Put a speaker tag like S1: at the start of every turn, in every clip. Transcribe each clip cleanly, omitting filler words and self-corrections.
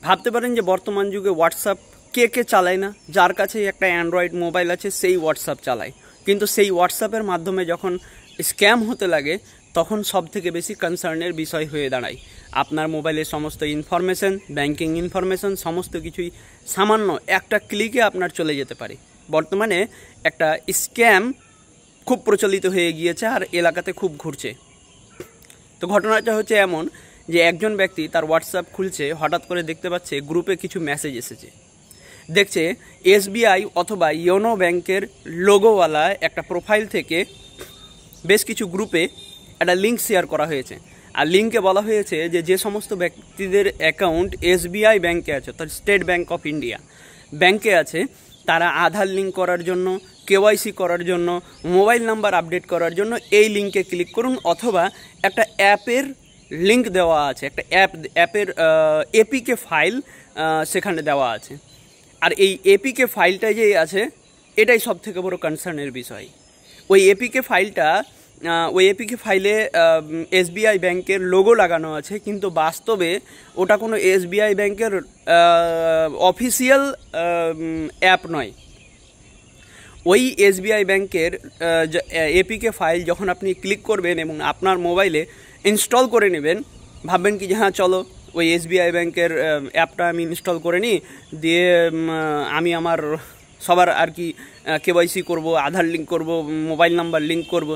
S1: ভাবতে পারেন যে বর্তমান যুগে হোয়াটসঅ্যাপ কে চালায় না, যার কাছে একটা অ্যান্ড্রয়েড মোবাইল আছে সেই হোয়াটসঅ্যাপ চালায়। কিন্তু সেই হোয়াটসঅ্যাপের মাধ্যমে যখন স্ক্যাম হতে লাগে তখন সব থেকে বেশি কনসার্নের বিষয় হয়ে দাঁড়ায়। আপনার মোবাইলের সমস্ত ইনফরমেশন, ব্যাংকিং ইনফরমেশন সমস্ত কিছুই সামান্য একটা ক্লিকে আপনার চলে যেতে পারে। বর্তমানে একটা স্ক্যাম খুব প্রচলিত হয়ে গিয়েছে আর এলাকাতে খুব ঘুরছে। তো ঘটনাটা হচ্ছে এমন যে একজন ব্যক্তি তার হোয়াটসঅ্যাপ খুলছে, হঠাৎ করে দেখতে পাচ্ছে গ্রুপে কিছু মেসেজ এসেছে। দেখছে এসবিআই অথবা ইয়োনো ব্যাংকের লোগোওয়ালা একটা প্রোফাইল থেকে বেশ কিছু গ্রুপে একটা লিঙ্ক শেয়ার করা হয়েছে। আর লিঙ্কে বলা হয়েছে যে সমস্ত ব্যক্তিদের অ্যাকাউন্ট এসবিআই ব্যাংকে আছে, অর্থাৎ স্টেট ব্যাংক অফ ইন্ডিয়া ব্যাংকে আছে, তারা আধার লিঙ্ক করার জন্য, কেওয়াইসি করার জন্য, মোবাইল নাম্বার আপডেট করার জন্য এই লিঙ্কে ক্লিক করুন, অথবা একটা অ্যাপের লিঙ্ক দেওয়া আছে, একটা অ্যাপের এপিকে ফাইল সেখানে দেওয়া আছে। আর এই এপিকে ফাইলটা যে আছে এটাই সব থেকে বড় কনসার্নের বিষয়। ওই এপিকে ফাইলে এসবিআই ব্যাংকের লোগো লাগানো আছে, কিন্তু বাস্তবে ওটা কোনো এসবিআই ব্যাংকের অফিসিয়াল অ্যাপ নয়। ওই এসবিআই ব্যাংকের এপিকে ফাইল যখন আপনি ক্লিক করবেন এবং আপনার মোবাইলে ইনস্টল করে নেবেন, ভাববেন কি যে হ্যাঁ চলো ওই এসবিআই ব্যাংকের অ্যাপটা আমি ইনস্টল করে নিই, দিয়ে আমি আমার সবার আর কি কেওয়াইসি করব, আধার লিঙ্ক করব, মোবাইল নাম্বার লিঙ্ক করব,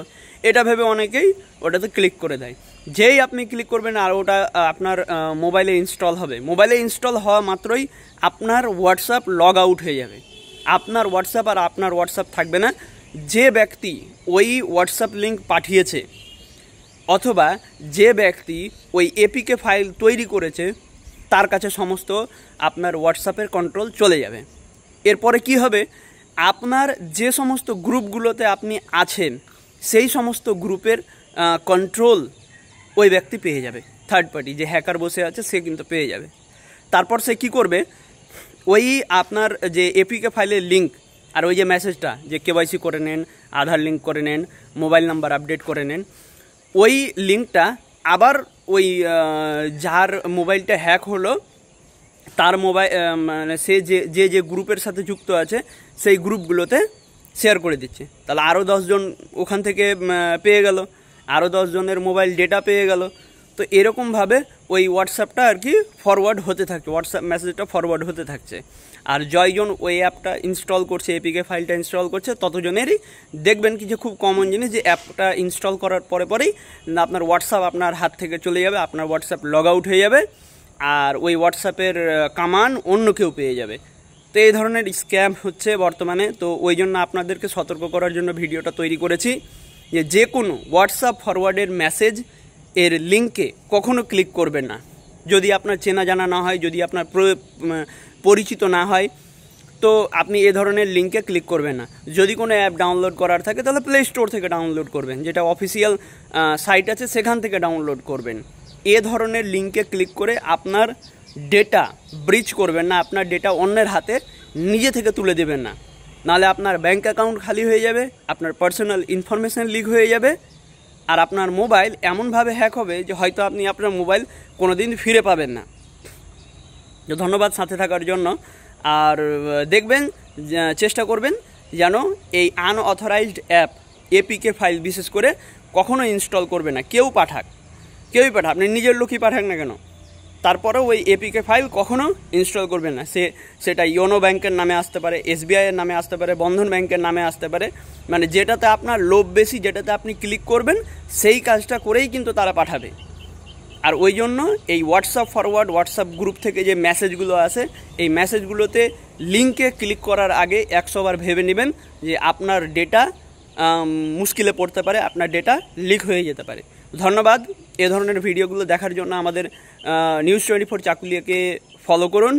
S1: এটা ভেবে অনেকেই ওটাতে ক্লিক করে দেয়। যেই আপনি ক্লিক করবেন আর ওটা আপনার মোবাইলে ইনস্টল হবে, মোবাইলে ইনস্টল হওয়া মাত্রই আপনার হোয়াটসঅ্যাপ লগ আউট হয়ে যাবে। আপনার হোয়াটসঅ্যাপ থাকবে না। যে ব্যক্তি ওই হোয়াটসঅ্যাপ লিঙ্ক পাঠিয়েছে অথবা যে ব্যক্তি ওই এপিকে ফাইল তৈরি করেছে তার কাছে সমস্ত আপনার হোয়াটসঅ্যাপের কন্ট্রোল চলে যাবে। এরপরে কি হবে, আপনার যে সমস্ত গ্রুপগুলোতে আপনি আছেন সেই সমস্ত গ্রুপের কন্ট্রোল ওই ব্যক্তি পেয়ে যাবে। থার্ড পার্টি যে হ্যাকার বসে আছে সে কিন্তু পেয়ে যাবে। তারপর সে কি করবে, ওই আপনার যে এপিকে ফাইলের লিঙ্ক আর ওই যে মেসেজটা যে কেওয়াইসি করে নেন, আধার লিঙ্ক করে নেন, মোবাইল নাম্বার আপডেট করে নেন, ওই লিঙ্কটা আবার ওই যার মোবাইলটা হ্যাক হলো তার মোবাইল মানে সে যে গ্রুপের সাথে যুক্ত আছে সেই গ্রুপগুলোতে শেয়ার করে দিচ্ছে। তাহলে আরও 10 জন ওখান থেকে পেয়ে গেল, আরও 10 জনের মোবাইল ডেটা পেয়ে গেল। তো এরকমভাবে ওই হোয়াটসঅ্যাপটা আর কি ফরওয়ার্ড হতে থাকছে, হোয়াটসঅ্যাপ মেসেজটা ফরওয়ার্ড হতে থাকছে। আর জয়জন ওই অ্যাপটা ইনস্টল করছে, এপিকে ফাইলটা ইনস্টল করছে, ততজনেরই দেখবেন কি যে খুব কমন জিনিস যে অ্যাপটা ইনস্টল করার পরেই আপনার হোয়াটসঅ্যাপ আপনার হাত থেকে চলে যাবে, আপনার হোয়াটসঅ্যাপ লগ আউট হয়ে যাবে, আর ওই হোয়াটসঅ্যাপের কামান অন্য কেউ পেয়ে যাবে। তো এই ধরনের স্ক্যাম হচ্ছে বর্তমানে। তো ওই জন্য আপনাদেরকে সতর্ক করার জন্য ভিডিওটা তৈরি করেছি যে কোনো হোয়াটসঅ্যাপ ফরওয়ার্ডের মেসেজ এর লিঙ্কে কখনো ক্লিক করবেন না। যদি আপনার চেনা জানা না হয়, যদি আপনার পরিচিত না হয়, তো আপনি এ ধরনের লিঙ্কে ক্লিক করবেন না। যদি কোনো অ্যাপ ডাউনলোড করার থাকে তাহলে প্লে স্টোর থেকে ডাউনলোড করবেন, যেটা অফিসিয়াল সাইট আছে সেখান থেকে ডাউনলোড করবেন। এ ধরনের লিঙ্কে ক্লিক করে আপনার ডেটা ব্রিচ করবেন না, আপনার ডেটা অন্যের হাতে নিজে থেকে তুলে দেবেন না, নাহলে আপনার ব্যাঙ্ক অ্যাকাউন্ট খালি হয়ে যাবে, আপনার পার্সোনাল ইনফরমেশান লিক হয়ে যাবে, আর আপনার মোবাইল এমনভাবে হ্যাক হবে যে হয়তো আপনি আপনার মোবাইল কোনো দিন ফিরে পাবেন না। তো ধন্যবাদ সাথে থাকার জন্য। আর দেখবেন, চেষ্টা করবেন যেন এই আনঅথরাইজড অ্যাপ এপিকে ফাইল বিশেষ করে কখনো ইনস্টল করবে না। কেউই পাঠাক, আপনি নিজের লোকই পাঠাক না কেন, তারপরেও ওই এপিকে ফাইল কখনো ইনস্টল করবেন না। সেটা ইয়োনো ব্যাংকের নামে আসতে পারে, এসবিআইয়ের নামে আসতে পারে, বন্ধন ব্যাংকের নামে আসতে পারে, মানে যেটাতে আপনার লোভ বেশি, যেটাতে আপনি ক্লিক করবেন সেই কাজটা করেই কিন্তু তারা পাঠাবে। আর ওই জন্য এই হোয়াটসঅ্যাপ গ্রুপ থেকে যে মেসেজগুলো আসে এই মেসেজগুলোতে লিঙ্কে ক্লিক করার আগে 100 বার ভেবে নেবেন যে আপনার ডেটা মুশকিলে পড়তে পারে, আপনার ডেটা লিক হয়ে যেতে পারে। ধন্যবাদ। এ ধরনের ভিডিওগুলো দেখার জন্য আমাদের নিউজ 24 চাকুলিয়াকে ফলো করুন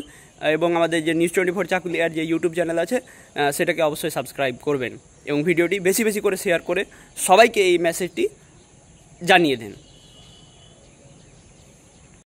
S1: এবং আমাদের যে নিউজ 24 চাকুলিয়ার যে ইউটিউব চ্যানেল আছে সেটাকে অবশ্যই সাবস্ক্রাইব করবেন এবং ভিডিওটি বেশি বেশি করে শেয়ার করে সবাইকে এই মেসেজটি জানিয়ে দিন।